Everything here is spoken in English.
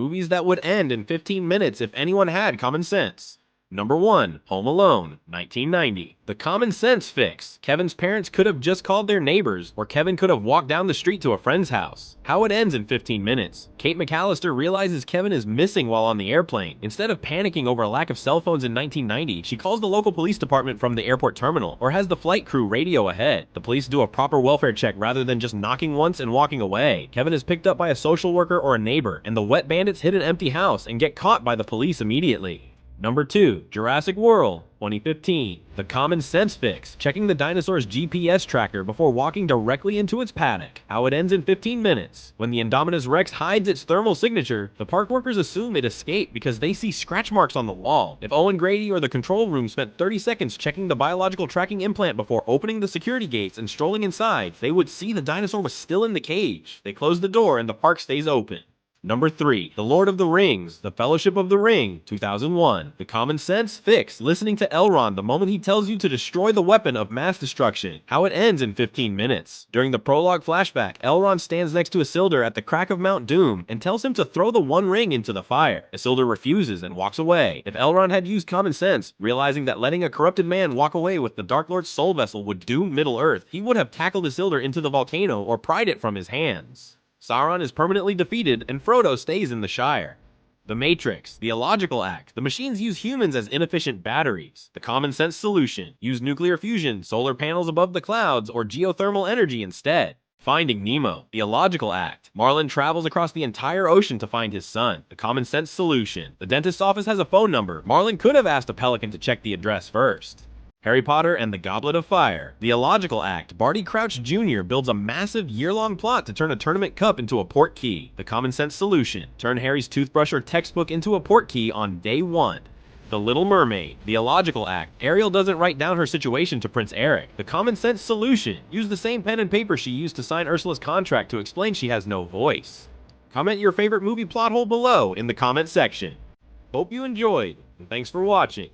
Movies that would end in 15 minutes if anyone had common sense. Number 1. Home Alone, 1990. The common sense fix. Kevin's parents could have just called their neighbors, or Kevin could have walked down the street to a friend's house. How it ends in 15 minutes. Kate McCallister realizes Kevin is missing while on the airplane. Instead of panicking over a lack of cell phones in 1990, she calls the local police department from the airport terminal, or has the flight crew radio ahead. The police do a proper welfare check rather than just knocking once and walking away. Kevin is picked up by a social worker or a neighbor, and the wet bandits hit an empty house and get caught by the police immediately. Number 2. Jurassic World, 2015. The common sense fix. Checking the dinosaur's GPS tracker before walking directly into its paddock. How it ends in 15 minutes. When the Indominus Rex hides its thermal signature, the park workers assume it escaped because they see scratch marks on the wall. If Owen Grady or the control room spent 30 seconds checking the biological tracking implant before opening the security gates and strolling inside, they would see the dinosaur was still in the cage. They close the door and the park stays open. Number 3. The Lord of the Rings, The Fellowship of the Ring, 2001. The common sense fix. Listening to Elrond the moment he tells you to destroy the weapon of mass destruction. How it ends in 15 minutes. During the prologue flashback, Elrond stands next to Isildur at the crack of Mount Doom and tells him to throw the One Ring into the fire. Isildur refuses and walks away. If Elrond had used common sense, realizing that letting a corrupted man walk away with the Dark Lord's soul vessel would doom Middle-earth, he would have tackled Isildur into the volcano or pried it from his hands. Sauron is permanently defeated, and Frodo stays in the Shire. The Matrix, the illogical act. The machines use humans as inefficient batteries. The common sense solution. Use nuclear fusion, solar panels above the clouds, or geothermal energy instead. Finding Nemo, the illogical act. Marlin travels across the entire ocean to find his son. The common sense solution. The dentist's office has a phone number. Marlin could have asked a pelican to check the address first. Harry Potter and the Goblet of Fire. The illogical act. Barty Crouch Jr. builds a massive year-long plot to turn a tournament cup into a port key. The common sense solution. Turn Harry's toothbrush or textbook into a port key on day 1. The Little Mermaid. The illogical act. Ariel doesn't write down her situation to Prince Eric. The common sense solution. Use the same pen and paper she used to sign Ursula's contract to explain she has no voice. Comment your favorite movie plot hole below in the comment section. Hope you enjoyed, and thanks for watching.